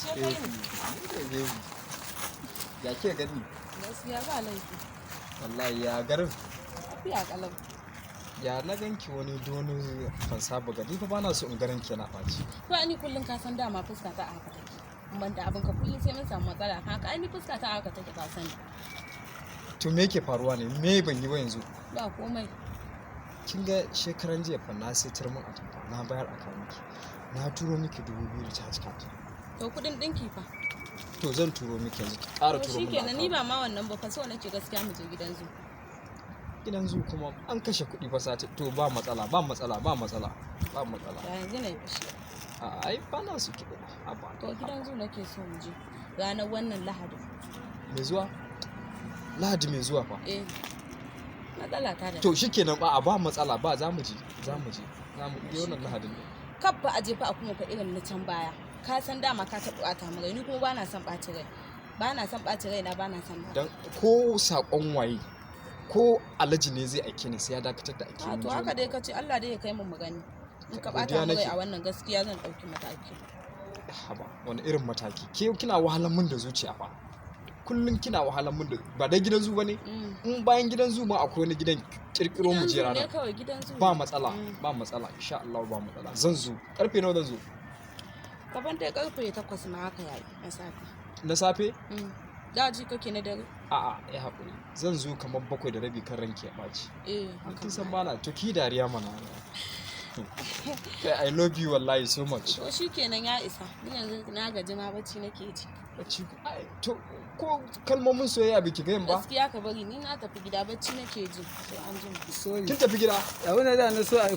Ashe kai ne. Ya ke gani? Gaskiya ba laifi. Wallahi ya garin. Lafiya kalau. Ya na ganki wani dono ban saba gani fa bana so in garin ki na ɓaci. To ni kullun ka san dama fuska ta a haka take. Ban da abin ka kullun sai mun samu matsala haka ai ni fuska ta a haka take ka sani. To me yake faruwa ne? Me ban yi ba yanzu? Ba komai. Kin ga shekaran jiya fa na sai turmin atamfa na bayar a kan miki. Na turo miki 2000 da charge card. To kudin dinki fa. To zan turo miki yanzu. Ƙara To turo min. shikenan ni ba ma wannan ba fa so nake gaskiya mu je gidan zu. Gidan zu kuma an kashe kuɗi fa sati. To ba matsala. Da yanzu ne fushi. A ai bana su ki kuɗi. To gidan zu nake so mu je. Ranar wannan Lahadi. Me zuwa? Lahadi mai zuwa fa. Matsala ta da. To shikenan ba matsala ba za mu je. Za mu je wannan Lahadin ne. Kabba aje fa a kuma fa irin na can baya. Ka san dama ka taɓa ɓata mu rai ni kuma bana son ɓaci rai. Bana son ɓaci rai na bana son ba. Dan ko sakon waye ko alaji ne zai aike ni sai ya dakatar da aike ni. To haka dai kace Allah dai ya kai mu magani. In ka ɓata mu rai a wannan gaskiya zan ɗauki mataki. Haba wani irin mataki? Ke kina wahalar mun da zuciya fa. Kullum kina wahalar mun da ba dai gidan zu bane? In bayan gidan zu ma akwai wani gidan kirkiro mu je rana. Ba matsala insha Allah ba matsala. Zan zo. Karfe nawa zan zo? Kaban dai karfe 8 ma haka yayi na safe. Na safe? Daji kake na dare? A'a ya haƙuri. Zan zo kamar 7:30 kan ranki ya ɓaci. Haka. Kin san bana to ki dariya mana. I love you wallahi so much. To shikenan ya isa. Ni yanzu na gaji ma bacci nake ji. Bacci to ko kalmomin soyayya biki ga yin ba? Gaskiya ka bari ni na tafi gida bacci nake ji sai an jima. Kin tafi gida? Ya wani da na so a